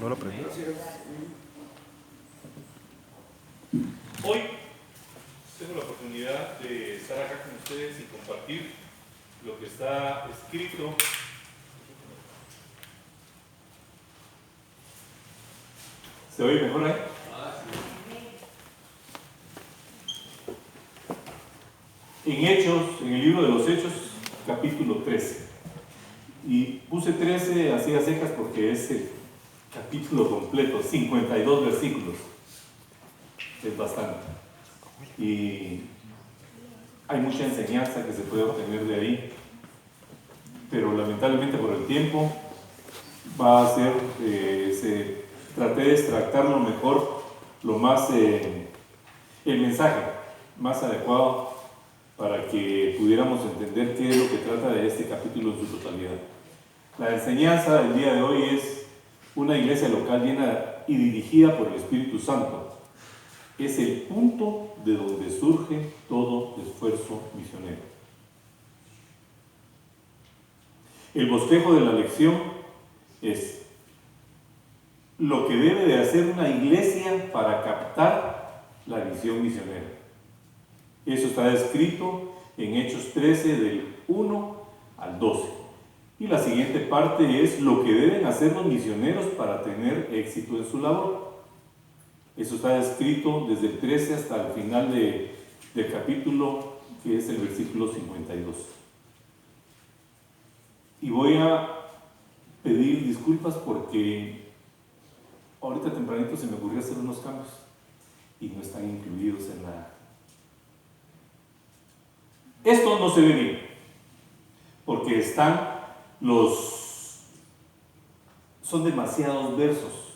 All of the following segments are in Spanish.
¿No lo aprendí? Hoy tengo la oportunidad de estar acá con ustedes y compartir lo que está escrito ¿Se oye mejor ahí? En Hechos, en el libro de los Hechos, capítulo 13. Y puse 13 así a secas porque es el capítulo completo, 52 versículos. Es bastante. Y hay mucha enseñanza que se puede obtener de ahí. Pero lamentablemente por el tiempo va a ser, traté de extractar lo mejor, lo más, el mensaje más adecuado para que pudiéramos entender qué es lo que trata de este capítulo en su totalidad. La enseñanza del día de hoy es una iglesia local llena y dirigida por el Espíritu Santo. Es el punto de donde surge todo esfuerzo misionero. El bosquejo de la lección es lo que debe de hacer una iglesia para captar la visión misionera. Eso está escrito en Hechos 13 del 1 al 12. Y la siguiente parte es lo que deben hacer los misioneros para tener éxito en su labor. Eso está escrito desde el 13 hasta el final del capítulo, que es el versículo 52. Y voy a pedir disculpas porque ahorita tempranito se me ocurrió hacer unos cambios y no están incluidos en la... Esto no se ve bien, porque son demasiados versos.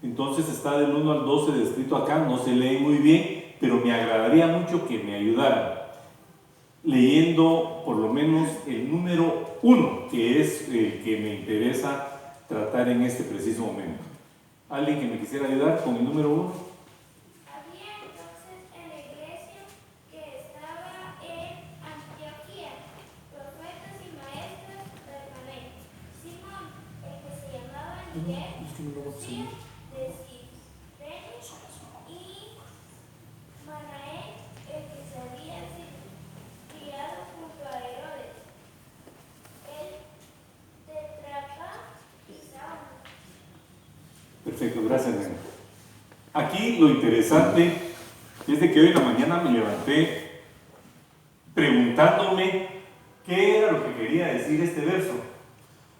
Entonces está del 1 al 12 descrito acá, no se lee muy bien, pero me agradaría mucho que me ayudaran leyendo por lo menos el número 1, que es el que me interesa tratar en este preciso momento. ¿Alguien que me quisiera ayudar con el número 1? Perfecto, gracias, nena. Aquí lo interesante es de que hoy en la mañana me levanté preguntándome qué era lo que quería decir este verso.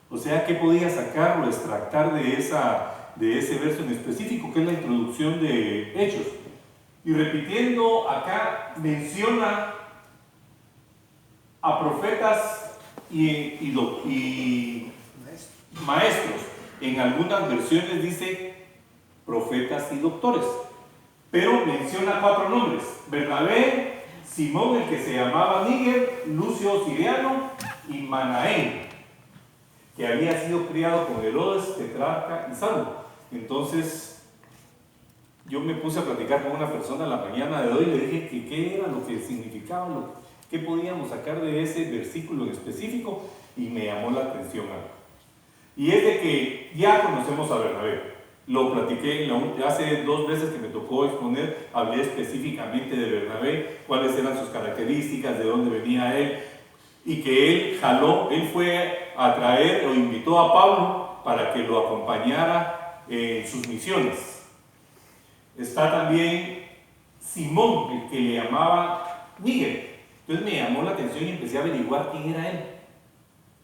O sea, qué podía sacar o extractar de ese verso en específico, que es la introducción de Hechos. Y repitiendo acá, menciona a profetas y maestros. En algunas versiones dice profetas y doctores, pero menciona 4 nombres: Bernabé, Simón, el que se llamaba Níger, Lucio Siriano y Manaén, que había sido criado con Herodes, tetrarca y Saulo. Entonces yo me puse a platicar con una persona la mañana de hoy y le dije que qué era lo que significaba, qué podíamos sacar de ese versículo en específico, y me llamó la atención algo. Y es de que ya conocemos a Bernabé. Lo platiqué hace 2 veces que me tocó exponer, hablé específicamente de Bernabé, cuáles eran sus características, de dónde venía él, y que él fue a traer o invitó a Pablo para que lo acompañara en sus misiones. Está también Simón, el que le llamaba Níger. Entonces me llamó la atención y empecé a averiguar quién era él.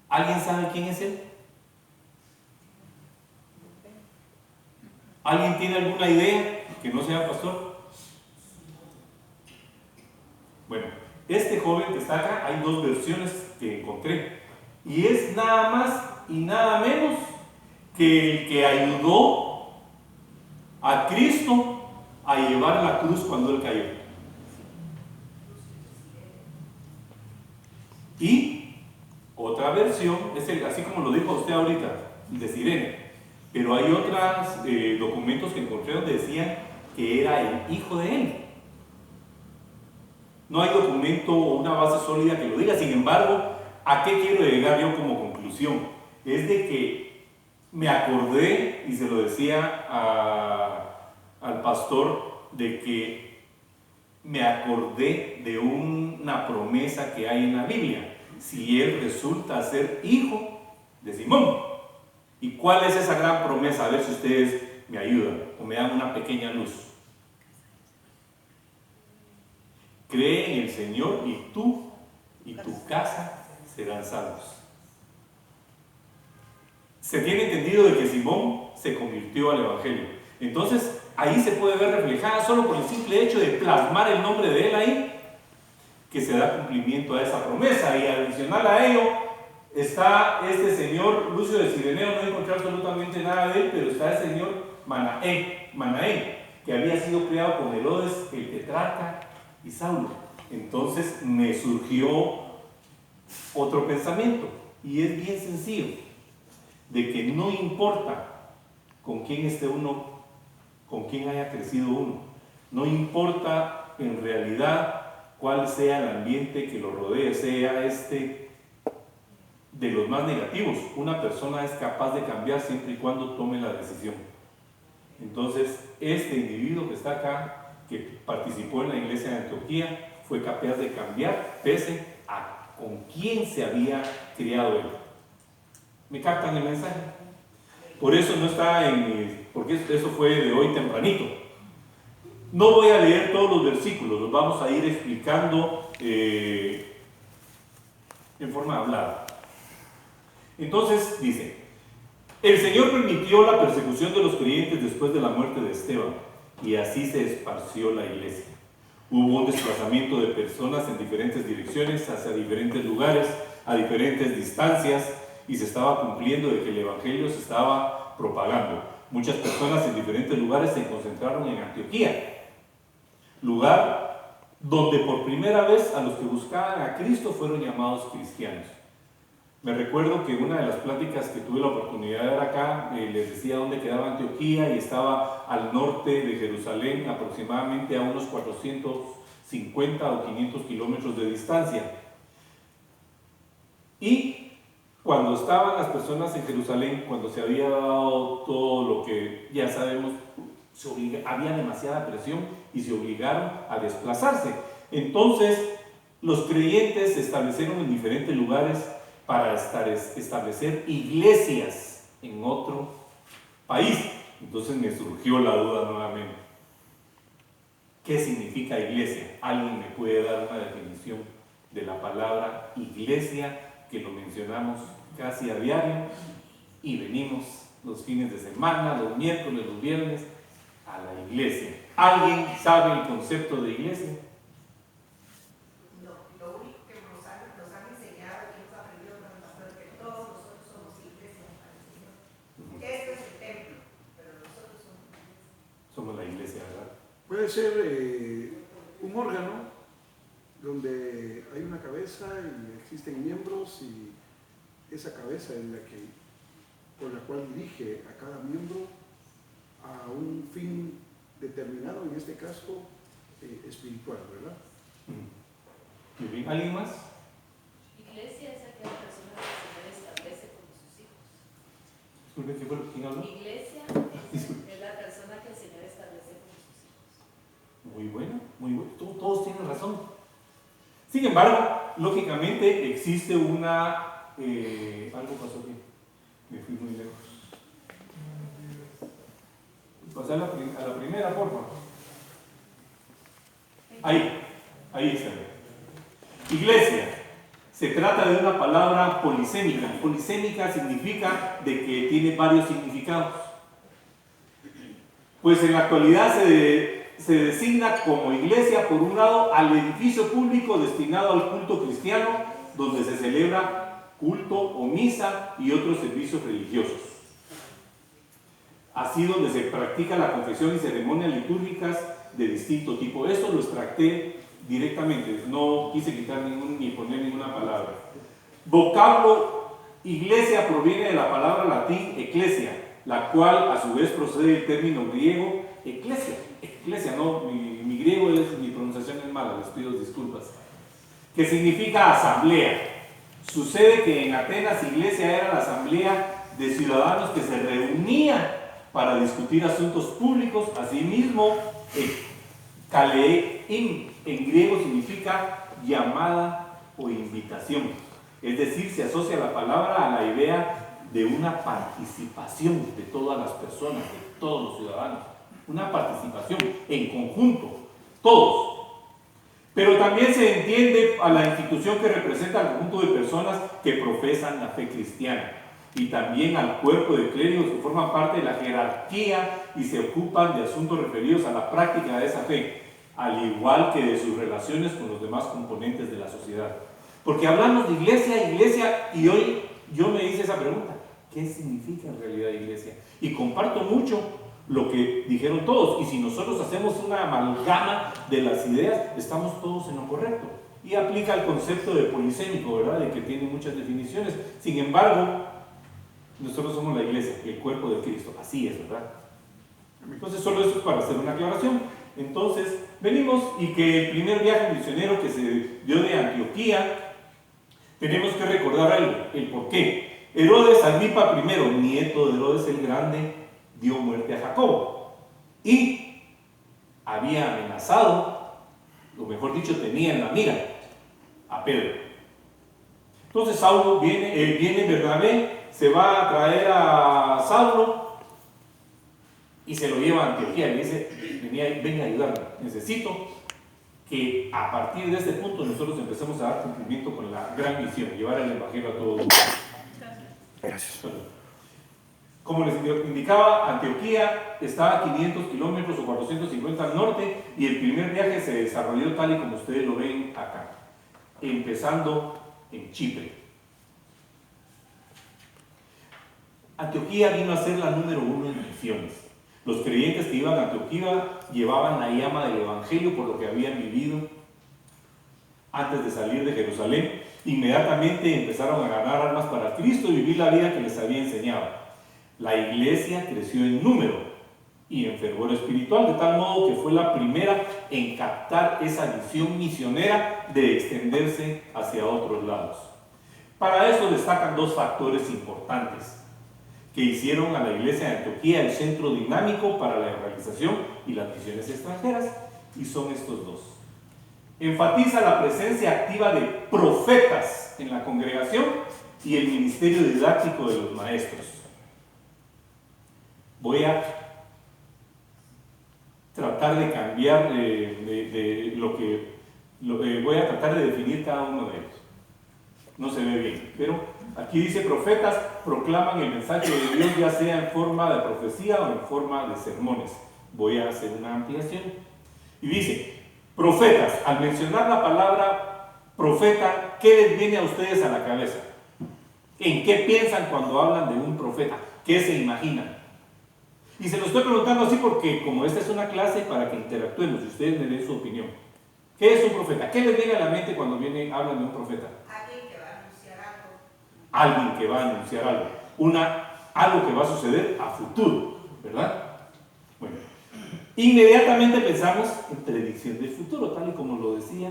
¿Alguien sabe quién es él? ¿Alguien tiene alguna idea que no sea pastor? Bueno, este joven que está acá, hay 2 versiones que encontré. Y es nada más y nada menos que el que ayudó a Cristo a llevar la cruz cuando él cayó. Y otra versión, es así como lo dijo usted ahorita, de Sirene. Pero hay otros documentos que encontré donde decían que era el hijo de él. No hay documento o una base sólida que lo diga. Sin embargo, ¿a qué quiero llegar yo como conclusión? Es de que me acordé, y se lo decía al pastor, de que me acordé de una promesa que hay en la Biblia. Si él resulta ser hijo de Simón. ¿Y cuál es esa gran promesa? A ver si ustedes me ayudan o me dan una pequeña luz. Cree en el Señor y tú y tu casa serán salvos. Se tiene entendido de que Simón se convirtió al Evangelio. Entonces, ahí se puede ver reflejada solo por el simple hecho de plasmar el nombre de él ahí, que se da cumplimiento a esa promesa. Y adicional a ello, está este señor Lucio de Cireneo, no encontré absolutamente nada de él, pero está el señor Manaén, que había sido criado con Herodes, el tetrarca y Saulo. Entonces me surgió otro pensamiento, y es bien sencillo, de que no importa con quién esté uno, con quién haya crecido uno, no importa en realidad cuál sea el ambiente que lo rodee, sea de los más negativos, una persona es capaz de cambiar siempre y cuando tome la decisión. Entonces, este individuo que está acá, que participó en la iglesia de Antioquía, fue capaz de cambiar pese a con quién se había criado él. ¿Me captan el mensaje? Por eso no está porque eso fue de hoy tempranito. No voy a leer todos los versículos, los vamos a ir explicando en forma hablada. Entonces dice: el Señor permitió la persecución de los creyentes después de la muerte de Esteban, y así se esparció la iglesia. Hubo un desplazamiento de personas en diferentes direcciones, hacia diferentes lugares, a diferentes distancias, y se estaba cumpliendo de que el Evangelio se estaba propagando. Muchas personas en diferentes lugares se concentraron en Antioquía, lugar donde por primera vez a los que buscaban a Cristo fueron llamados cristianos. Me recuerdo que una de las pláticas que tuve la oportunidad de dar acá, les decía dónde quedaba Antioquía, y estaba al norte de Jerusalén, aproximadamente a unos 450 o 500 kilómetros de distancia. Y cuando estaban las personas en Jerusalén, cuando se había dado todo lo que ya sabemos, había demasiada presión y se obligaron a desplazarse. Entonces, los creyentes se establecieron en diferentes lugares para establecer iglesias en otro país. Entonces me surgió la duda nuevamente. ¿Qué significa iglesia? ¿Alguien me puede dar una definición de la palabra iglesia, que lo mencionamos casi a diario y venimos los fines de semana, los miércoles, los viernes a la iglesia? ¿Alguien sabe el concepto de iglesia? No, lo único que nos han enseñado, que hemos aprendido con el pastor, es que todos nosotros somos iglesia para el Señor. Este es el templo, pero nosotros somos la iglesia. Somos la iglesia, ¿verdad? Puede ser un órgano donde hay una cabeza y existen miembros, y esa cabeza es por la cual dirige a cada miembro a un fin determinado, en este caso espiritual, ¿verdad? Muy bien. ¿Alguien más? Iglesia es aquella persona que el Señor establece como sus hijos. Disculpe, ¿qué fue? ¿Quién habló? Iglesia es la persona que el Señor establece como sus hijos. Muy bueno, muy bueno. Todos tienen razón. Sin embargo, lógicamente existe algo pasó aquí. Me fui muy lejos. Pasar a la primera, por favor. Ahí está. Iglesia. Se trata de una palabra polisémica. Polisémica significa de que tiene varios significados. Pues en la actualidad se designa como iglesia, por un lado, al edificio público destinado al culto cristiano, donde se celebra culto o misa y otros servicios religiosos. Así donde se practica la confesión y ceremonias litúrgicas de distinto tipo. Esto lo extracté directamente, no quise quitar ni poner ninguna palabra. Vocablo iglesia proviene de la palabra latín ecclesia, la cual a su vez procede del término griego eclesia. Eclesia, no, mi griego mi pronunciación es mala, les pido disculpas. Que significa asamblea. Sucede que en Atenas iglesia era la asamblea de ciudadanos que se reunían para discutir asuntos públicos. Asimismo, kaleim en griego significa llamada o invitación. Es decir, se asocia la palabra a la idea de una participación de todas las personas, de todos los ciudadanos. Una participación en conjunto, todos. Pero también se entiende a la institución que representa al conjunto de personas que profesan la fe cristiana, y también al cuerpo de clérigos que forman parte de la jerarquía y se ocupan de asuntos referidos a la práctica de esa fe, al igual que de sus relaciones con los demás componentes de la sociedad. Porque hablamos de iglesia, y hoy yo me hice esa pregunta: ¿qué significa en realidad iglesia? Y comparto mucho lo que dijeron todos, y si nosotros hacemos una amalgama de las ideas, estamos todos en lo correcto. Y aplica el concepto de polisémico, ¿verdad?, de que tiene muchas definiciones. Sin embargo, nosotros somos la iglesia, el cuerpo de Cristo. Así es, ¿verdad? Entonces, solo eso es para hacer una aclaración. Entonces, venimos, y que el primer viaje misionero que se dio de Antioquía, tenemos que recordar algo, el por qué. Herodes Agripa I, nieto de Herodes el Grande, dio muerte a Jacobo y había amenazado, o mejor dicho, tenía en la mira a Pedro. Entonces Saulo viene Bernabé, se va a traer a Saulo y se lo lleva a Antioquía. Le dice: ven a ayudarme, necesito que a partir de este punto nosotros empecemos a dar cumplimiento con la gran misión, llevar el evangelio a todo el mundo. Gracias. Como les indicaba, Antioquía estaba a 500 kilómetros o 450 al norte, y el primer viaje se desarrolló tal y como ustedes lo ven acá, empezando en Chipre. Antioquía vino a ser la número 1 en misiones. Los creyentes que iban a Antioquía llevaban la llama del evangelio por lo que habían vivido antes de salir de Jerusalén. Inmediatamente empezaron a ganar almas para Cristo y vivir la vida que les había enseñado. La iglesia creció en número y en fervor espiritual, de tal modo que fue la primera en captar esa visión misionera de extenderse hacia otros lados. Para eso destacan dos factores importantes que hicieron a la iglesia de Antioquía el centro dinámico para la evangelización y las misiones extranjeras, y son estos dos. Enfatiza la presencia activa de profetas en la congregación y el ministerio didáctico de los maestros. Voy a tratar de cambiar voy a tratar de definir cada uno de ellos. No se ve bien, pero aquí dice: profetas proclaman el mensaje de Dios, ya sea en forma de profecía o en forma de sermones. Voy a hacer una ampliación. Y dice: profetas. Al mencionar la palabra profeta, ¿qué les viene a ustedes a la cabeza? ¿En qué piensan cuando hablan de un profeta? ¿Qué se imaginan? Y se lo estoy preguntando así porque como esta es una clase para que interactuemos y ustedes me den su opinión. ¿Qué es un profeta? ¿Qué les viene a la mente cuando hablan de un profeta? Alguien que va a anunciar algo. Alguien que va a anunciar algo. Algo que va a suceder a futuro, ¿verdad? Bueno, inmediatamente pensamos en predicción del futuro, tal y como lo decía.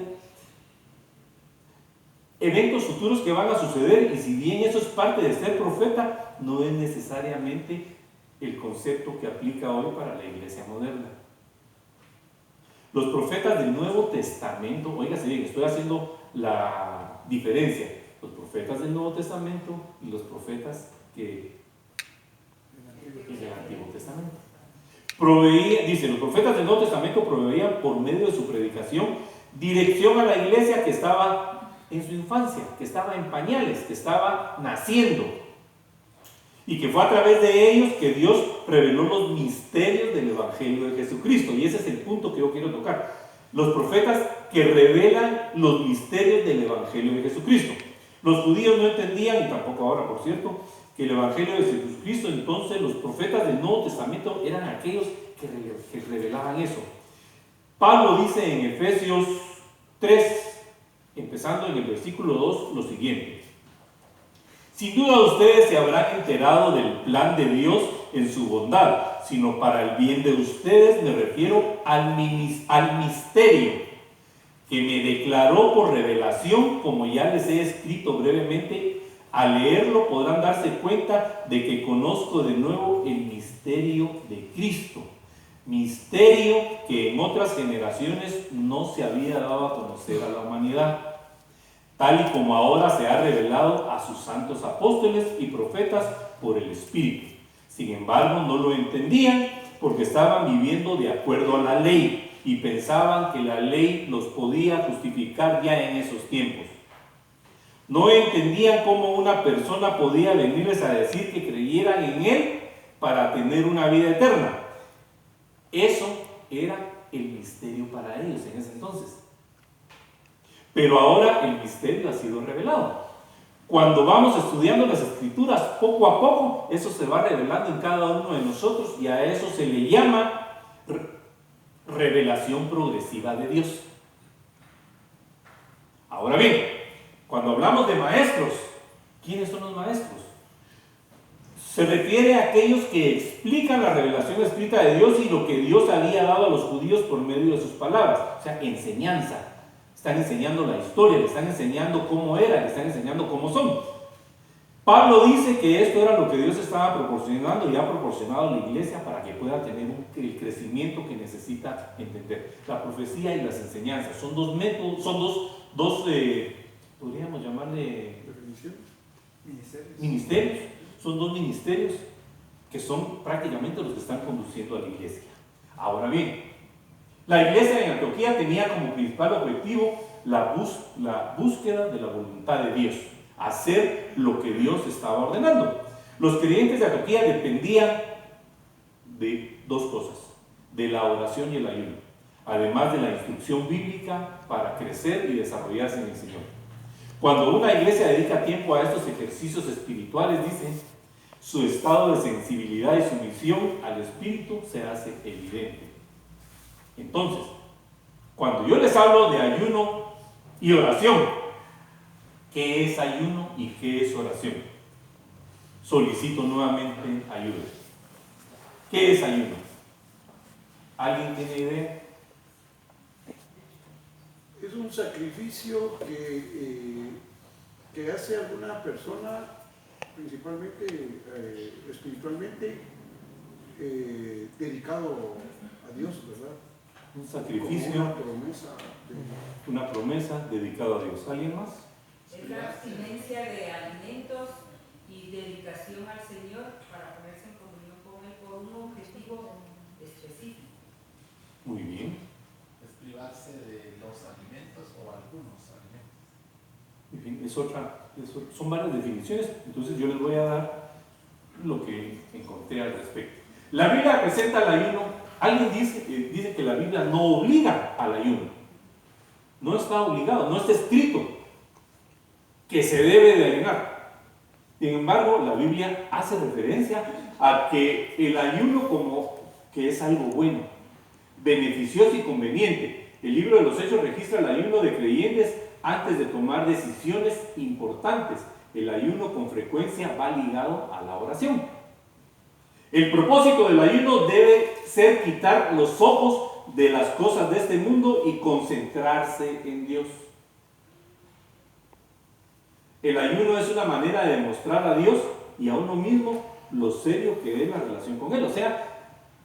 Eventos futuros que van a suceder, y si bien eso es parte de ser profeta, no es necesariamente el concepto que aplica hoy para la iglesia moderna. Los profetas del Nuevo Testamento, óigase bien, estoy haciendo la diferencia, los profetas del Nuevo Testamento y los profetas que en el Antiguo Testamento. Dice, los profetas del Nuevo Testamento proveían por medio de su predicación dirección a la iglesia que estaba en su infancia, que estaba en pañales, que estaba naciendo, y que fue a través de ellos que Dios reveló los misterios del Evangelio de Jesucristo. Y ese es el punto que yo quiero tocar. Los profetas que revelan los misterios del Evangelio de Jesucristo. Los judíos no entendían, y tampoco ahora, por cierto, que el Evangelio de Jesucristo. Entonces los profetas del Nuevo Testamento eran aquellos que revelaban eso. Pablo dice en Efesios 3, empezando en el versículo 2, lo siguiente: sin duda ustedes se habrán enterado del plan de Dios en su bondad, sino para el bien de ustedes me refiero al misterio que me declaró por revelación, como ya les he escrito brevemente Al leerlo podrán darse cuenta de que conozco de nuevo el misterio de Cristo. Misterio que en otras generaciones no se había dado a conocer a la humanidad, tal y como ahora se ha revelado a sus santos apóstoles y profetas por el Espíritu. Sin embargo, no lo entendían porque estaban viviendo de acuerdo a la ley y pensaban que la ley los podía justificar ya en esos tiempos. No entendían cómo una persona podía venirles a decir que creyeran en Él para tener una vida eterna. Eso era el misterio para ellos en ese entonces. Pero ahora el misterio ha sido revelado. Cuando vamos estudiando las Escrituras, poco a poco, eso se va revelando en cada uno de nosotros y a eso se le llama revelación progresiva de Dios. Ahora bien, cuando hablamos de maestros, ¿quiénes son los maestros? Se refiere a aquellos que explican la revelación escrita de Dios y lo que Dios había dado a los judíos por medio de sus palabras, o sea, enseñanza. Están enseñando la historia, le están enseñando cómo era, le están enseñando cómo son. Pablo dice que esto era lo que Dios estaba proporcionando y ha proporcionado a la iglesia para que pueda tener el crecimiento que necesita entender. La profecía y las enseñanzas son dos métodos, son dos podríamos llamarle ministerios. Son dos ministerios que son prácticamente los que están conduciendo a la iglesia. Ahora bien, la iglesia en Antioquía tenía como principal objetivo la búsqueda de la voluntad de Dios, hacer lo que Dios estaba ordenando. Los creyentes de Antioquía dependían de dos cosas, de la oración y el ayuno, además de la instrucción bíblica para crecer y desarrollarse en el Señor. Cuando una iglesia dedica tiempo a estos ejercicios espirituales, dice, su estado de sensibilidad y sumisión al Espíritu se hace evidente. Entonces, cuando yo les hablo de ayuno y oración, ¿qué es ayuno y qué es oración? Solicito nuevamente ayuda. ¿Qué es ayuno? ¿Alguien tiene idea? Es un sacrificio que hace alguna persona, principalmente espiritualmente, dedicado a Dios, ¿verdad? Un sacrificio, una promesa dedicada a Dios. ¿Alguien más? Es la abstinencia de alimentos y dedicación al Señor para ponerse en comunión con Él por un objetivo específico. Muy bien. Es privarse de los alimentos o algunos alimentos. En fin, son varias definiciones, entonces yo les voy a dar lo que encontré al respecto. La Biblia presenta el ayuno. Alguien dice que la Biblia no obliga al ayuno. No está obligado, no está escrito que se debe de ayunar. Sin embargo, la Biblia hace referencia a que el ayuno como que es algo bueno, beneficioso y conveniente. El libro de los Hechos registra el ayuno de creyentes antes de tomar decisiones importantes. El ayuno con frecuencia va ligado a la oración. El propósito del ayuno debe ser quitar los ojos de las cosas de este mundo y concentrarse en Dios. El ayuno es una manera de demostrar a Dios y a uno mismo lo serio que es la relación con Él. O sea,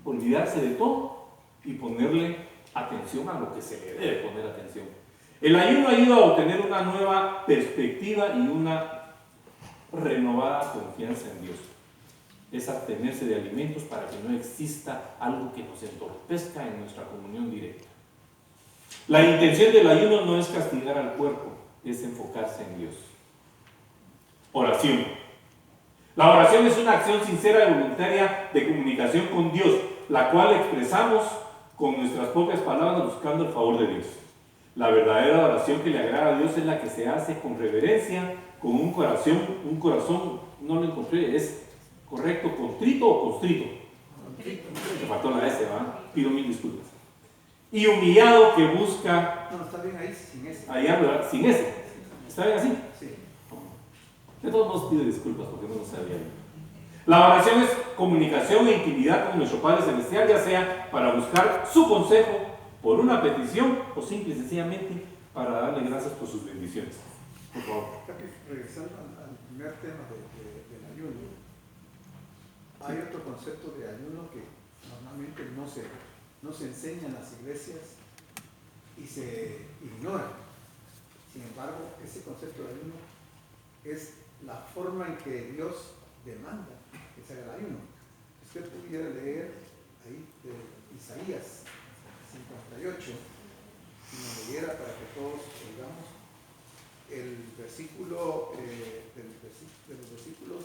olvidarse de todo y ponerle atención a lo que se le debe poner atención. El ayuno ayuda a obtener una nueva perspectiva y una renovada confianza en Dios. Es abstenerse de alimentos para que no exista algo que nos entorpezca en nuestra comunión directa. La intención del ayuno no es castigar al cuerpo, es enfocarse en Dios. Oración. La oración es una acción sincera y voluntaria de comunicación con Dios, la cual expresamos con nuestras propias palabras buscando el favor de Dios. La verdadera oración que le agrada a Dios es la que se hace con reverencia, con un corazón, no lo encontré, es correcto, contrito o constrito. Me faltó la S, ¿verdad? Pido mil disculpas. Y humillado que busca. No, está bien ahí, sin S. Allá, ¿verdad? Sin S. ¿Está bien así? Sí. De todos modos pido disculpas porque no lo sabía. La oración es comunicación e intimidad con nuestro Padre Celestial, ya sea para buscar su consejo por una petición o simple y sencillamente para darle gracias por sus bendiciones. Por favor. Regresando al primer tema del ayuno, hay otro concepto de ayuno que normalmente no se enseña en las iglesias y se ignora. Sin embargo, ese concepto de ayuno es la forma en que Dios demanda que se haga el ayuno. Usted pudiera leer ahí de Isaías 58, si nos leyera para que todos oigamos el versículo de los versículos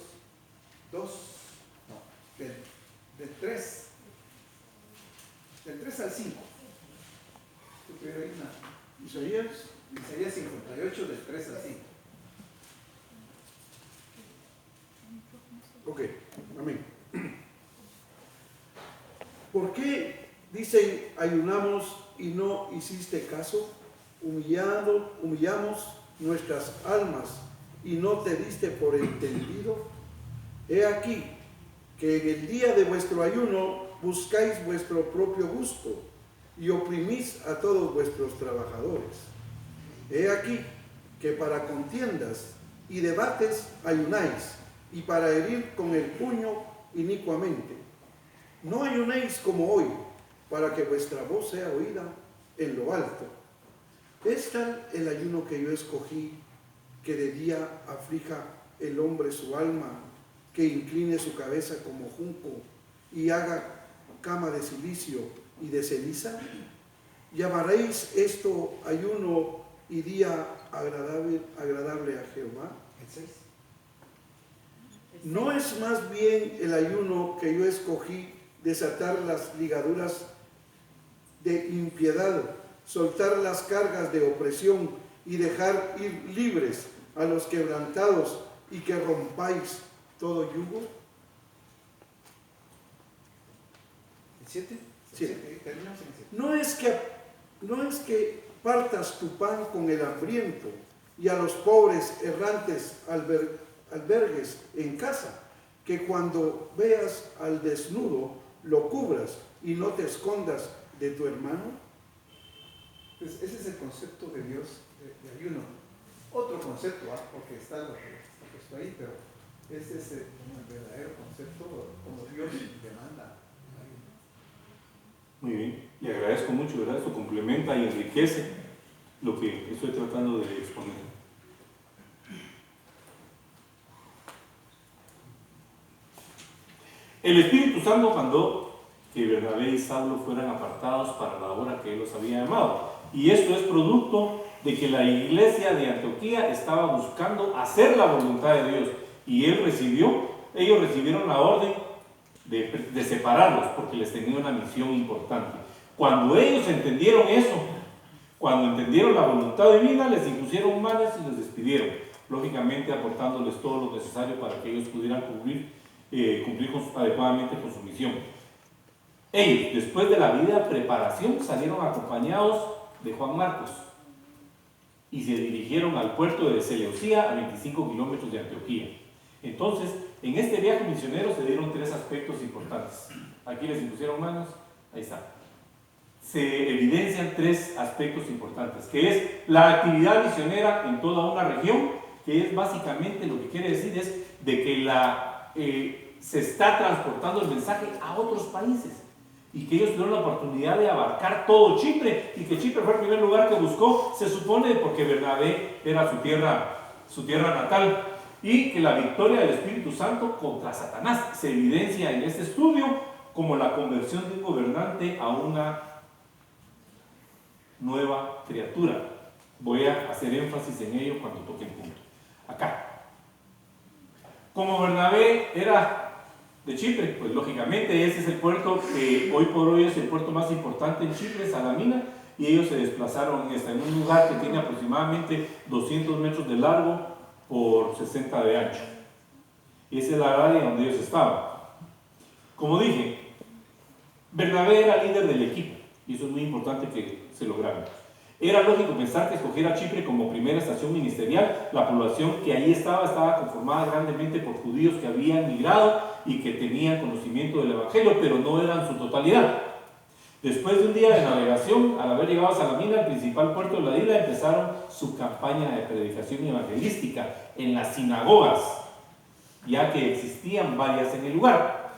2, no, del 3 al 5. Usted pudiera ir a Isaías 58 del 3 al 5. Ok, amén. ¿Por qué dicen ayunamos y no hiciste caso? Humillamos nuestras almas y no te diste por entendido. He aquí que en el día de vuestro ayuno buscáis vuestro propio gusto y oprimís a todos vuestros trabajadores. He aquí que para contiendas y debates ayunáis, y para herir con el puño inicuamente. No ayunéis como hoy, para que vuestra voz sea oída en lo alto. Es tal el ayuno que yo escogí, que de día aflija el hombre su alma, que incline su cabeza como junco y haga cama de silicio y de ceniza. ¿Llamaréis esto ayuno y día agradable a Jehová? El 6. ¿No es más bien el ayuno que yo escogí desatar las ligaduras de impiedad, soltar las cargas de opresión y dejar ir libres a los quebrantados y que rompáis todo yugo? ¿El 7? Sí. Terminamos en el 7. No es que partas tu pan con el hambriento y a los pobres errantes albergues en casa, que cuando veas al desnudo lo cubras y no te escondas de tu hermano. Pues ese es el concepto de Dios de ayuno. Otro concepto, porque está lo que está puesto ahí, pero ese es el verdadero concepto como Dios demanda el ayuno. Muy bien, le agradezco mucho, ¿verdad? Esto complementa y enriquece lo que estoy tratando de exponer. El Espíritu Santo mandó que Bernabé y Saulo fueran apartados para la obra que él los había llamado. Y esto es producto de que la iglesia de Antioquía estaba buscando hacer la voluntad de Dios. Y ellos recibieron la orden de separarlos porque les tenía una misión importante. Cuando ellos entendieron eso, cuando entendieron la voluntad divina, les impusieron manos y les despidieron, lógicamente aportándoles todo lo necesario para que ellos pudieran cumplir adecuadamente con su misión. Ellos, después de la vida preparación, salieron acompañados de Juan Marcos y se dirigieron al puerto de Seleucía, a 25 kilómetros de Antioquía. Entonces, en este viaje misionero se dieron 3 aspectos importantes. Aquí les impusieron manos, ahí está. Se evidencian 3 aspectos importantes, que es la actividad misionera en toda una región, que es básicamente lo que quiere decir es de que se está transportando el mensaje a otros países y que ellos tuvieron la oportunidad de abarcar todo Chipre y que Chipre fue el primer lugar que buscó, se supone, porque Bernabé era su tierra natal, y que la victoria del Espíritu Santo contra Satanás se evidencia en este estudio como la conversión de un gobernante a una nueva criatura. Voy a hacer énfasis en ello cuando toque el punto. Acá. Como Bernabé era de Chipre, pues lógicamente ese es el puerto que hoy por hoy es el puerto más importante en Chipre, Salamina, y ellos se desplazaron en un lugar que tiene aproximadamente 200 metros de largo por 60 de ancho. Y esa es la área donde ellos estaban. Como dije, Bernabé era líder del equipo, y eso es muy importante que se lo graben. Era lógico pensar que escoger a Chipre como primera estación ministerial. La población que ahí estaba conformada grandemente por judíos que habían migrado y que tenían conocimiento del Evangelio, pero no eran su totalidad. Después de un día de navegación, al haber llegado a Salamina, el principal puerto de la isla, empezaron su campaña de predicación evangelística en las sinagogas ya que existían varias en el lugar.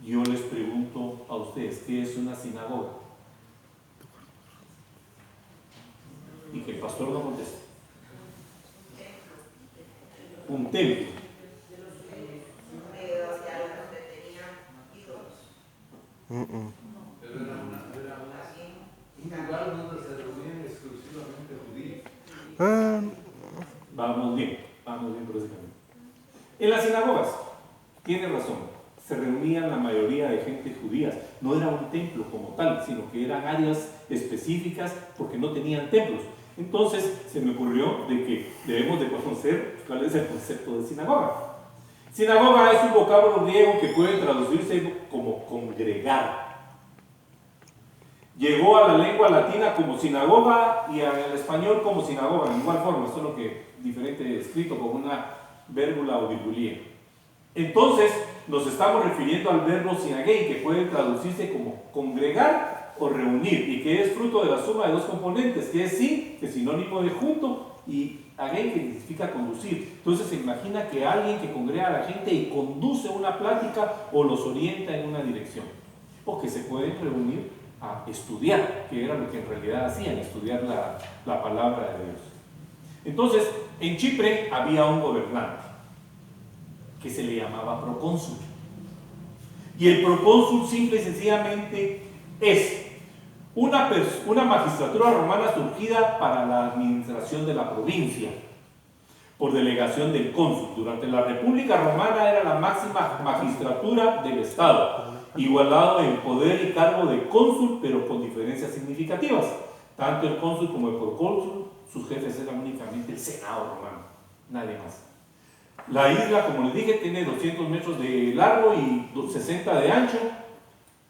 Yo les pregunto a ustedes, ¿qué es una sinagoga? Y que el pastor no conteste. Un templo. Pero era un lugar donde se reunían exclusivamente judíos. Vamos bien por ese camino. En las sinagogas, tiene razón, se reunían la mayoría de gente judías. No era un templo como tal, sino que eran áreas específicas porque no tenían templos. Entonces se me ocurrió de que debemos de conocer cuál es el concepto de sinagoga. Sinagoga es un vocablo griego que puede traducirse como congregar. Llegó a la lengua latina como sinagoga y al español como sinagoga, en igual forma, solo que diferente escrito con una vérgula o virgulía. Entonces nos estamos refiriendo al verbo sinagei, que puede traducirse como congregar o reunir, y que es fruto de la suma de dos componentes, que es sin, que es sinónimo de junto, y agei, que significa conducir. Entonces se imagina que alguien que congrega a la gente y conduce una plática o los orienta en una dirección, o que se pueden reunir a estudiar, que era lo que en realidad hacían, estudiar la palabra de Dios. Entonces, en Chipre había un gobernante que se le llamaba procónsul. Y el procónsul simple y sencillamente es una magistratura romana surgida para la administración de la provincia, por delegación del cónsul. Durante la República Romana era la máxima magistratura del Estado, igualado en poder y cargo de cónsul, pero con diferencias significativas. Tanto el cónsul como el procónsul, sus jefes eran únicamente el Senado romano, nadie más. La isla, como les dije, tiene 200 metros de largo y 60 de ancho,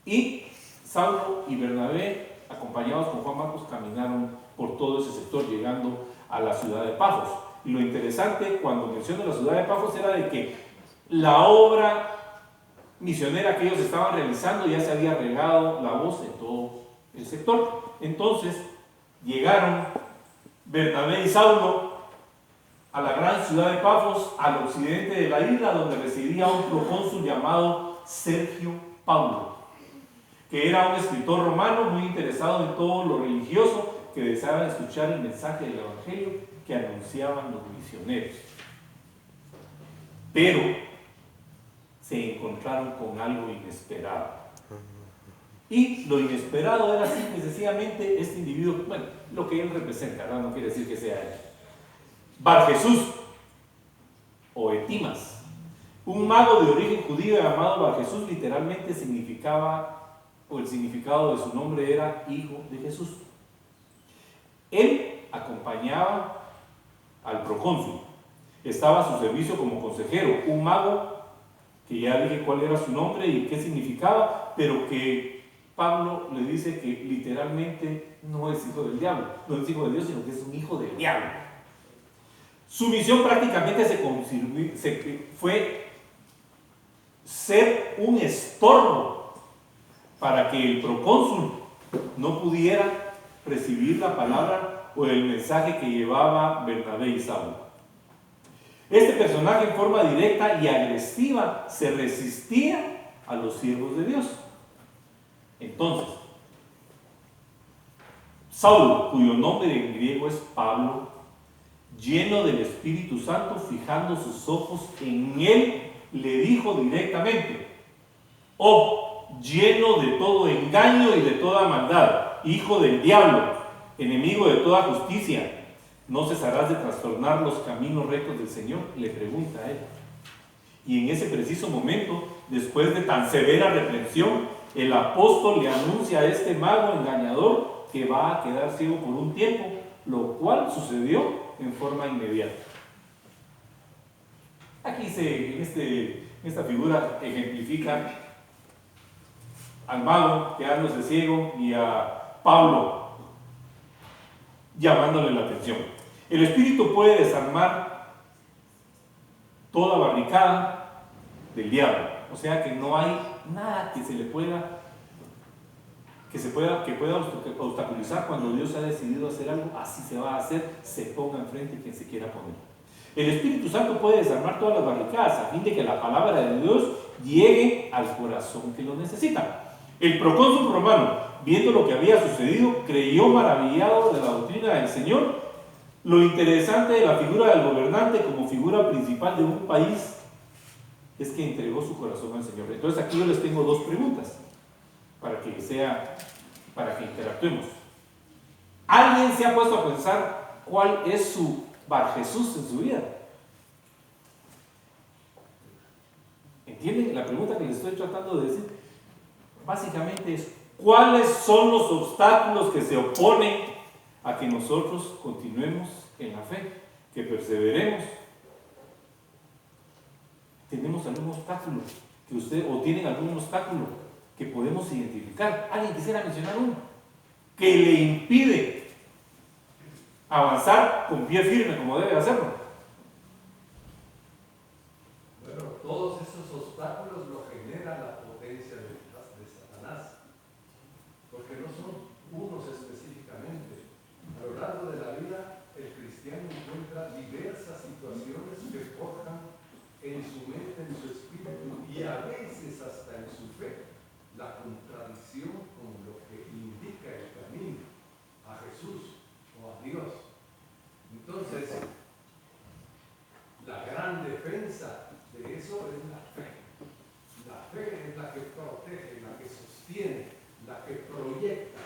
y Saulo y Bernabé, acompañados con Juan Marcos, caminaron por todo ese sector, llegando a la ciudad de Pafos. Y lo interesante cuando menciono la ciudad de Pafos era de que la obra misionera que ellos estaban realizando ya se había regado la voz en todo el sector. Entonces llegaron Bernabé y Saulo a la gran ciudad de Pafos, al occidente de la isla, donde residía un procónsul llamado Sergio Paulo, que era un escritor romano muy interesado en todo lo religioso, que deseaba escuchar el mensaje del evangelio que anunciaban los misioneros. Pero se encontraron con algo inesperado. Y lo inesperado era simple y sencillamente este individuo, bueno, lo que él representa, ¿verdad? No quiere decir que sea él. Bar Jesús, o Etimas, un mago de origen judío llamado Bar Jesús, literalmente significaba, o el significado de su nombre era hijo de Jesús. Él acompañaba al procónsul, estaba a su servicio como consejero, un mago que ya dije cuál era su nombre y qué significaba, pero que Pablo le dice que literalmente no es hijo del diablo, no es hijo de Dios, sino que es un hijo del diablo. Su misión prácticamente fue ser un estorbo para que el procónsul no pudiera recibir la palabra o el mensaje que llevaba Bernabé y Saulo. Este personaje en forma directa y agresiva se resistía a los siervos de Dios. Entonces, Saulo, cuyo nombre en griego es Pablo, lleno del Espíritu Santo, fijando sus ojos en él, le dijo directamente: oh, lleno de todo engaño y de toda maldad, hijo del diablo, enemigo de toda justicia, ¿no cesarás de trastornar los caminos rectos del Señor?, le pregunta a él. Y en ese preciso momento, después de tan severa reprensión, el apóstol le anuncia a este mago engañador que va a quedar ciego por un tiempo, lo cual sucedió en forma inmediata. Aquí esta figura ejemplifica al mago quedándose ciego y a Pablo llamándole la atención. El Espíritu puede desarmar toda barricada del diablo, o sea que no hay nada que pueda obstaculizar cuando Dios ha decidido hacer algo. Así se va a hacer, se ponga enfrente quien se quiera poner. El Espíritu Santo puede desarmar todas las barricadas a fin de que la palabra de Dios llegue al corazón que lo necesita. El procónsul romano, viendo lo que había sucedido, creyó maravillado de la doctrina del Señor. Lo interesante de la figura del gobernante como figura principal de un país es que entregó su corazón al Señor. Entonces aquí yo les tengo dos preguntas para que interactuemos. ¿Alguien se ha puesto a pensar cuál es su Bar Jesús en su vida? ¿Entienden la pregunta que les estoy tratando de decir? Básicamente es, ¿cuáles son los obstáculos que se oponen a que nosotros continuemos en la fe, que perseveremos? ¿Tenemos algún obstáculo que usted, o tienen algún obstáculo que podemos identificar? ¿Alguien quisiera mencionar uno que le impide avanzar con pie firme como debe hacerlo? Bueno, todos esos obstáculos lo genera la potencia de Satanás, porque no son unos específicamente. A lo largo de la vida, el cristiano encuentra diversas situaciones que forjan en su mente, en su espíritu y a veces hasta en su fe la contradicción con lo que indica el camino a Jesús o a Dios. Entonces, la gran defensa de eso es la fe. La fe es la que protege, la que sostiene, la que proyecta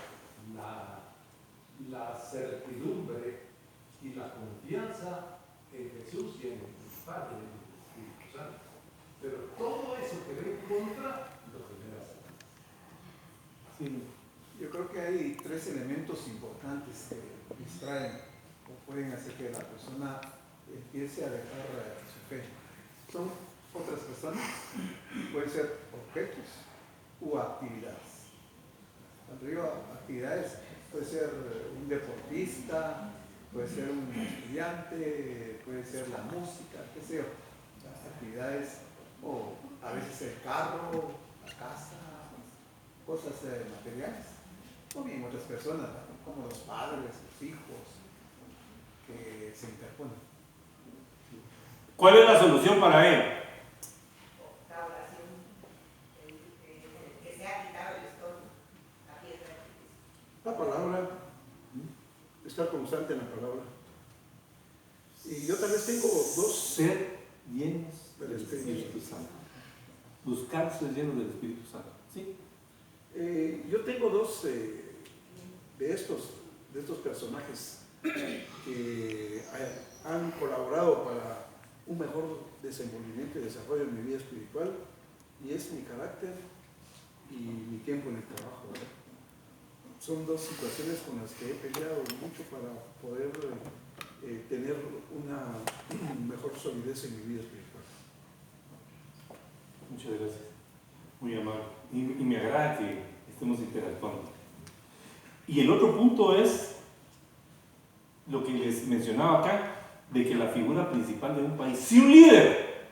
la certidumbre y la confianza en Jesús y en el Padre y en el Espíritu Santo. Pero todo eso que ve en contra lo genera Satanás. Sí, yo creo que hay tres elementos importantes que distraen o pueden hacer que la persona empiece a dejar su fe. Son otras personas, pueden ser objetos u actividades. Cuando digo actividades, puede ser un deportista, puede ser un estudiante, puede ser la música, qué sé yo, las actividades, o a veces el carro, la casa, cosas materiales, o bien otras personas, como los padres, los hijos, que se interponen. ¿Cuál es la solución para él? La oración, que se ha quitado el estorbo, la piedra. La palabra, estar constante en la palabra. Y yo tal vez tengo dos Ser llenos del del Espíritu Espíritu Santo. Buscar ser llenos del Espíritu Santo. ¿Sí? Yo tengo dos de estos personajes que han colaborado para un mejor desenvolvimiento y desarrollo en mi vida espiritual, y es mi carácter y mi tiempo en el trabajo, ¿verdad? Son dos situaciones con las que he peleado mucho para poder tener una mejor solidez en mi vida espiritual. Muchas gracias. Muy amable. Y me agrada que estemos interactuando. Y el otro punto es lo que les mencionaba acá, de que la figura principal de un país, si un líder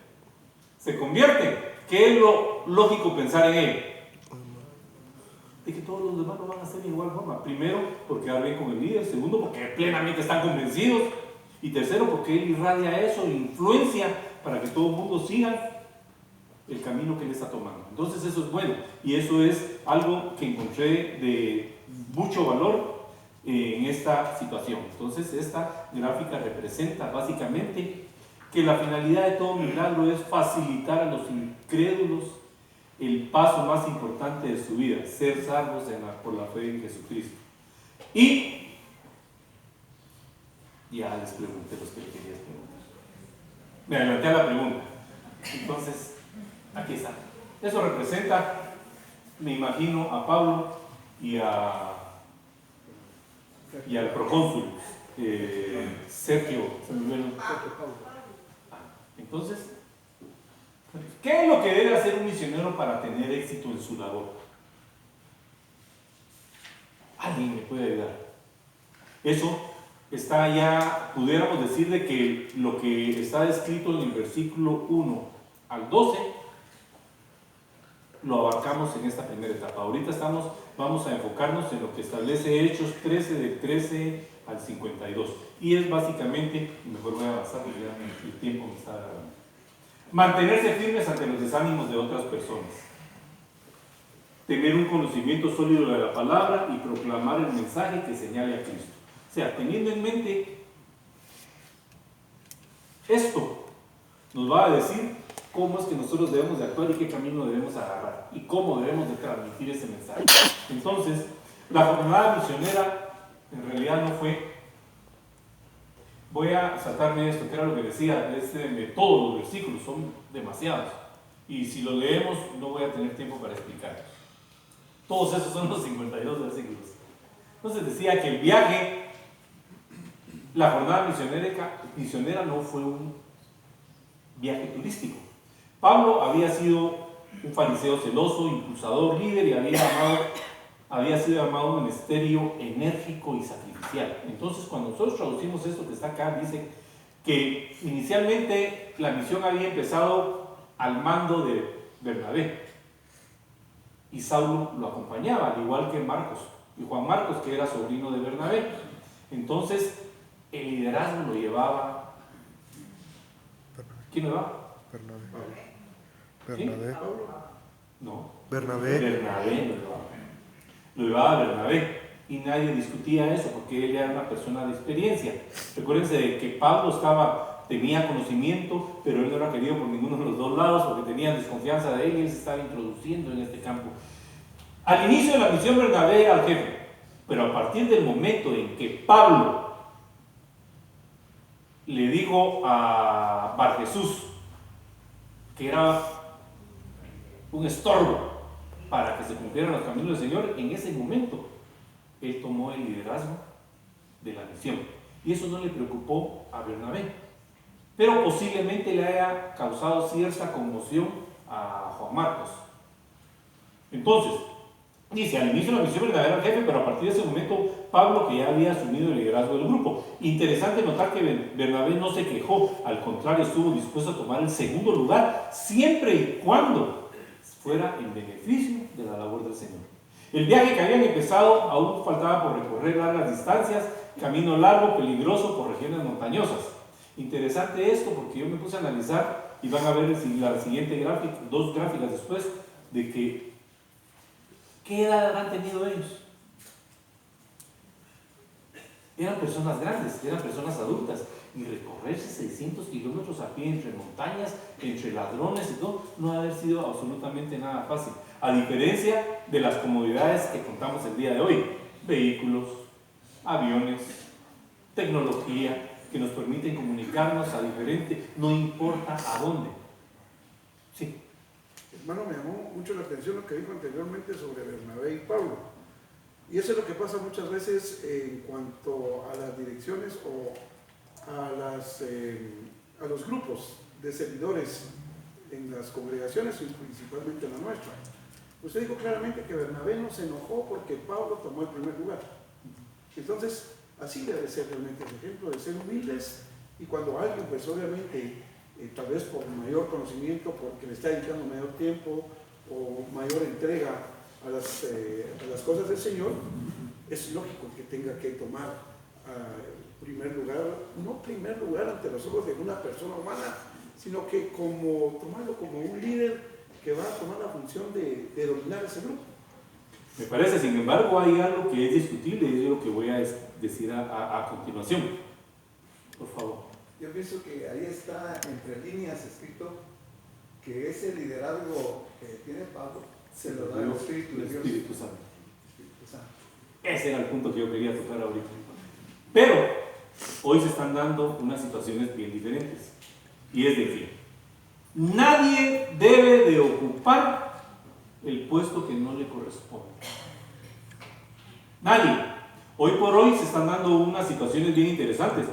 se convierte, ¿qué es lo lógico pensar en él? De que todos los demás lo van a hacer de igual forma. Primero, porque va bien con el líder. Segundo, porque plenamente están convencidos. Y tercero, porque él irradia eso, influencia para que todo el mundo siga el camino que él está tomando. Entonces eso es bueno. Y eso es algo que encontré de mucho valor en esta situación. Entonces esta gráfica representa básicamente que la finalidad de todo milagro es facilitar a los incrédulos el paso más importante de su vida, ser salvos por la fe en Jesucristo. Y ya les pregunté los que querías preguntar. Me adelanté a la pregunta. Entonces, aquí está. Eso representa, me imagino, a Pablo y al procónsul Sergio. Entonces, ¿qué es lo que debe hacer un misionero para tener éxito en su labor? ¿Alguien me puede ayudar? Eso está ya, pudiéramos decir de que lo que está escrito en el versículo 1 al 12 lo abarcamos en esta primera etapa. Ahorita vamos a enfocarnos en lo que establece Hechos 13, del 13 al 52. Y es básicamente, mejor voy a avanzar porque ya el tiempo me está agarrando. Mantenerse firmes ante los desánimos de otras personas. Tener un conocimiento sólido de la palabra y proclamar el mensaje que señale a Cristo. O sea, teniendo en mente esto, nos va a decir cómo es que nosotros debemos de actuar y qué camino debemos agarrar y cómo debemos de transmitir ese mensaje. Entonces, la jornada misionera en realidad no fue, voy a saltarme esto, que era lo que decía, de todos los versículos, son demasiados, y si lo leemos no voy a tener tiempo para explicarlos. Todos esos son los 52 versículos. Entonces decía que el viaje, la jornada misionera no fue un viaje turístico. Pablo había sido un fariseo celoso, impulsador, líder y había sido llamado a un ministerio enérgico y sacrificial. Entonces, cuando nosotros traducimos esto que está acá, dice que inicialmente la misión había empezado al mando de Bernabé y Saulo lo acompañaba, al igual que Marcos y Juan Marcos, que era sobrino de Bernabé. Entonces, el liderazgo lo llevaba. ¿Quién lo llevaba? Bernabé. No. Bernabé. Lo llevaba Bernabé y nadie discutía eso porque él era una persona de experiencia. Recuérdense de que Pablo tenía conocimiento, pero él no era querido por ninguno de los dos lados porque tenían desconfianza de él y él se estaba introduciendo en este campo. Al inicio de la misión Bernabé era el jefe, pero a partir del momento en que Pablo le dijo a Barjesús que era un estorbo para que se cumplieran los caminos del Señor, en ese momento él tomó el liderazgo de la misión. Y eso no le preocupó a Bernabé, pero posiblemente le haya causado cierta conmoción a Juan Marcos. Entonces, dice, al inicio de la misión Bernabé era el jefe, pero a partir de ese momento Pablo, que ya había asumido el liderazgo del grupo. Interesante notar que Bernabé no se quejó, al contrario, estuvo dispuesto a tomar el segundo lugar, siempre y cuando fuera en beneficio de la labor del Señor. El viaje que habían empezado aún faltaba por recorrer largas distancias, camino largo, peligroso por regiones montañosas. Interesante esto porque yo me puse a analizar y van a ver la siguiente gráfica, 2 gráficas después, de que ¿qué edad han tenido ellos? Eran personas grandes, eran personas adultas, y recorrerse 600 kilómetros a pie entre montañas, entre ladrones y todo, no ha haber sido absolutamente nada fácil. A diferencia de las comodidades que contamos el día de hoy, vehículos, aviones, tecnología, que nos permiten comunicarnos a diferente, no importa a dónde. Sí. Hermano, me llamó mucho la atención lo que dijo anteriormente sobre Bernabé y Pablo. Y eso es lo que pasa muchas veces en cuanto a las direcciones o a los grupos de servidores en las congregaciones y principalmente en la nuestra. Usted dijo claramente que Bernabé no se enojó porque Pablo tomó el primer lugar. Entonces, así debe ser realmente el ejemplo de ser humildes, y cuando alguien, pues obviamente, tal vez por mayor conocimiento, porque le está dedicando mayor tiempo o mayor entrega a las cosas del Señor, es lógico que tenga que tomar primer lugar, no primer lugar ante los ojos de una persona humana, sino que tomarlo como un líder que va a tomar la función de dominar ese grupo. Me parece, sin embargo, hay algo que es discutible y es lo que voy a decir a continuación. Por favor. Yo pienso que ahí está entre líneas escrito que ese liderazgo que tiene Pablo se lo da el Espíritu de Dios. Espíritu Santo. Ese era el punto que yo quería tocar ahorita. Pero hoy se están dando unas situaciones bien diferentes. Y es de que nadie debe de ocupar el puesto que no le corresponde. Nadie. Hoy por hoy se están dando unas situaciones bien interesantes,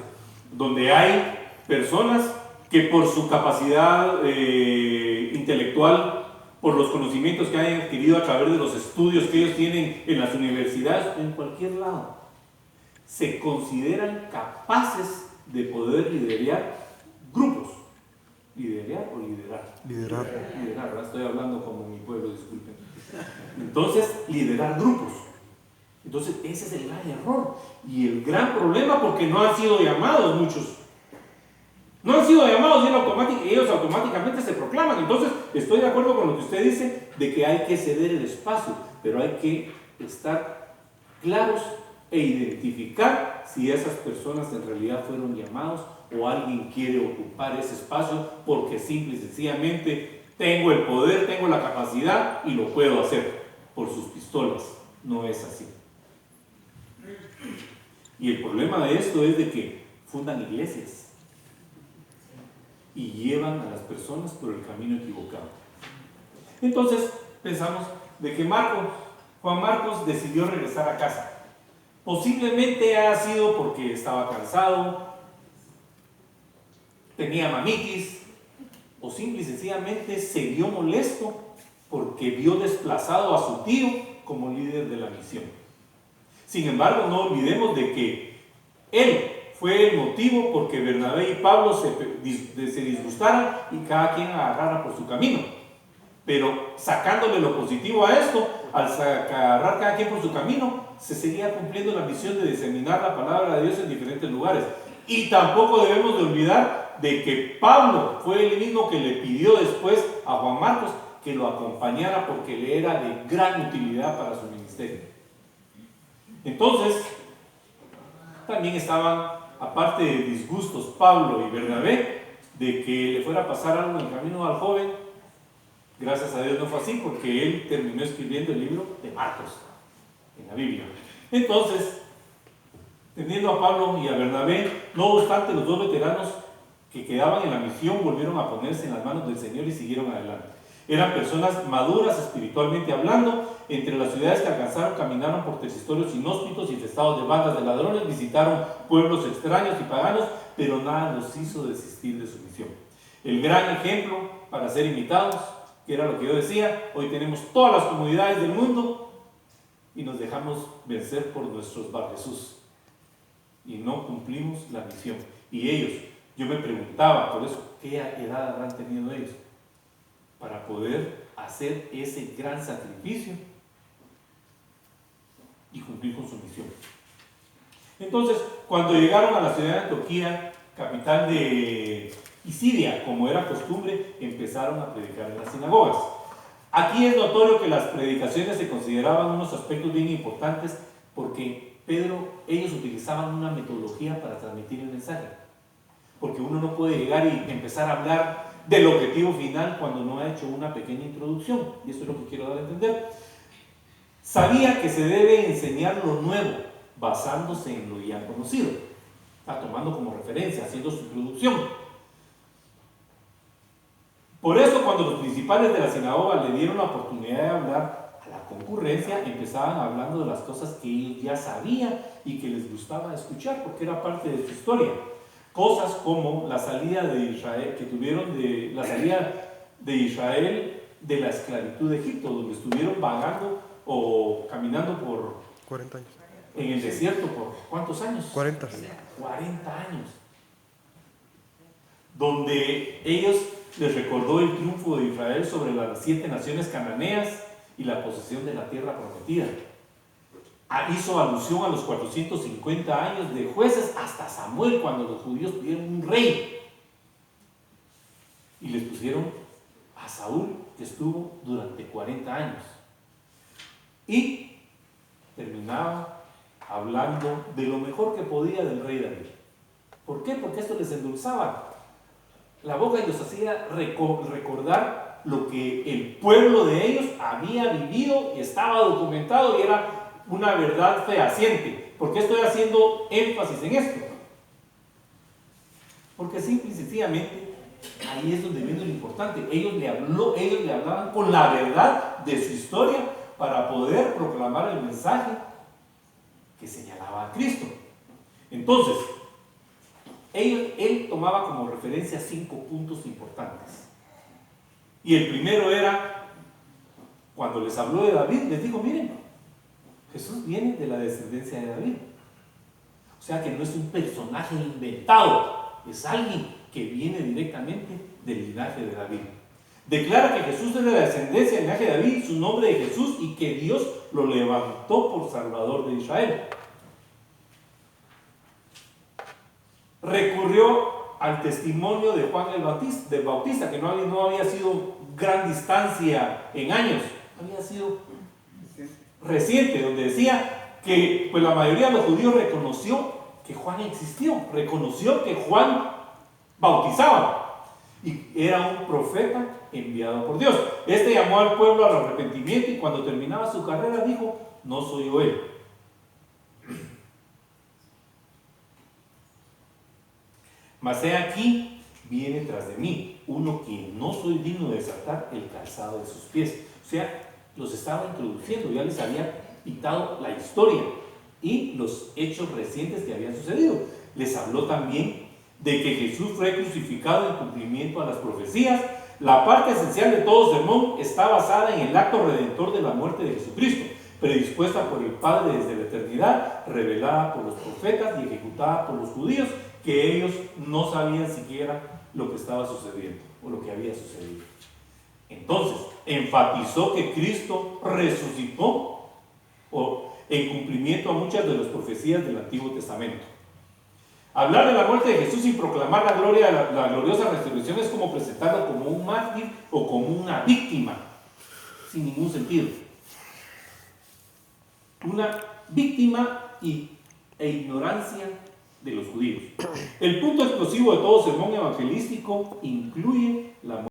donde hay personas que por su capacidad intelectual, por los conocimientos que hayan adquirido a través de los estudios que ellos tienen en las universidades o en cualquier lado, se consideran capaces de poder liderar grupos. ¿Liderar o liderar? Liderar. Liderar, ¿verdad? Estoy hablando como mi pueblo, disculpen. Entonces, liderar grupos. Entonces, ese es el gran error y el gran problema, porque no han sido llamados muchos. No han sido llamados y ellos automáticamente se proclaman. Entonces, estoy de acuerdo con lo que usted dice, de que hay que ceder el espacio, pero hay que estar claros e identificar si esas personas en realidad fueron llamados o alguien quiere ocupar ese espacio porque simple y sencillamente tengo el poder, tengo la capacidad y lo puedo hacer por sus pistolas. No es así. Y el problema de esto es de que fundan iglesias y llevan a las personas por el camino equivocado. Entonces pensamos de que Juan Marcos decidió regresar a casa. Posiblemente ha sido porque estaba cansado, tenía mamitis, o simple y sencillamente se vio molesto porque vio desplazado a su tío como líder de la misión. Sin embargo, no olvidemos de que él fue el motivo porque Bernabé y Pablo se disgustaran y cada quien agarrara por su camino. Pero sacándole lo positivo a esto, al agarrar cada quien por su camino, se seguía cumpliendo la misión de diseminar la palabra de Dios en diferentes lugares. Y tampoco debemos de olvidar de que Pablo fue el mismo que le pidió después a Juan Marcos que lo acompañara porque le era de gran utilidad para su ministerio. Entonces, también estaban, aparte de disgustos, Pablo y Bernabé, de que le fuera a pasar algo en el camino al joven. Gracias a Dios no fue así, porque él terminó escribiendo el libro de Marcos en la Biblia. Entonces, teniendo a Pablo y a Bernabé, no obstante, los dos veteranos que quedaban en la misión volvieron a ponerse en las manos del Señor y siguieron adelante. Eran personas maduras espiritualmente hablando. Entre las ciudades que alcanzaron, caminaron por territorios inhóspitos, infestados de bandas de ladrones, visitaron pueblos extraños y paganos, pero nada los hizo desistir de su misión. El gran ejemplo para ser imitados, que era lo que yo decía, hoy tenemos todas las comunidades del mundo y nos dejamos vencer por nuestros Bar Jesús y no cumplimos la misión. Y ellos, yo me preguntaba por eso, ¿qué edad habrán tenido ellos para poder hacer ese gran sacrificio y cumplir con su misión? Entonces, cuando llegaron a la ciudad de Antioquía, capital de Pisidia, como era costumbre, empezaron a predicar en las sinagogas. Aquí es notorio que las predicaciones se consideraban unos aspectos bien importantes porque ellos utilizaban una metodología para transmitir el mensaje. Porque uno no puede llegar y empezar a hablar del objetivo final cuando no ha hecho una pequeña introducción. Y esto es lo que quiero dar a entender. Sabía que se debe enseñar lo nuevo basándose en lo ya conocido. Está tomando como referencia, haciendo su introducción. Por eso, cuando los principales de la sinagoga le dieron la oportunidad de hablar a la concurrencia, empezaban hablando de las cosas que ellos ya sabían y que les gustaba escuchar porque era parte de su historia. Cosas como la salida de Israel, que tuvieron la salida de Israel de la esclavitud de Egipto, donde estuvieron vagando o caminando por 40 años. En el desierto, ¿por cuántos años? 40. 40 años. Donde ellos les recordó el triunfo de Israel sobre las 7 naciones cananeas y la posesión de la tierra prometida. Hizo alusión a los 450 años de jueces hasta Samuel, cuando los judíos pidieron un rey. Y les pusieron a Saúl, que estuvo durante 40 años. Y terminaba hablando de lo mejor que podía del rey David. ¿Por qué? Porque esto les endulzaba la boca y los hacía recordar lo que el pueblo de ellos había vivido y estaba documentado y era una verdad fehaciente. ¿Por qué estoy haciendo énfasis en esto? Porque simple y sencillamente ahí es donde viene lo importante. Ellos le hablaban con la verdad de su historia para poder proclamar el mensaje que señalaba a Cristo. Entonces, él tomaba como referencia 5 puntos importantes. Y el primero era, cuando les habló de David, les dijo, miren, Jesús viene de la descendencia de David. O sea que no es un personaje inventado, es alguien que viene directamente del linaje de David. Declara que Jesús es de la descendencia del linaje de David, su nombre de Jesús, y que Dios lo levantó por Salvador de Israel. Recurrió al testimonio de Juan el Bautista, que no había sido gran distancia en años, había sido reciente, donde decía que pues, la mayoría de los judíos reconoció que Juan existió, reconoció que Juan bautizaba y era un profeta enviado por Dios. Este llamó al pueblo al arrepentimiento y cuando terminaba su carrera dijo: no soy yo él. Mas he aquí, viene tras de mí uno que no soy digno de desatar el calzado de sus pies. O sea, los estaba introduciendo, ya les había pintado la historia y los hechos recientes que habían sucedido. Les habló también de que Jesús fue crucificado en cumplimiento a las profecías. La parte esencial de todo sermón está basada en el acto redentor de la muerte de Jesucristo, predispuesta por el Padre desde la eternidad, revelada por los profetas y ejecutada por los judíos, que ellos no sabían siquiera lo que estaba sucediendo o lo que había sucedido. Entonces, enfatizó que Cristo resucitó en cumplimiento a muchas de las profecías del Antiguo Testamento. Hablar de la muerte de Jesús sin proclamar la gloria, la gloriosa resurrección, es como presentarlo como un mártir o como una víctima, sin ningún sentido. Una víctima e ignorancia de los judíos. El punto explosivo de todo sermón evangelístico incluye la muerte.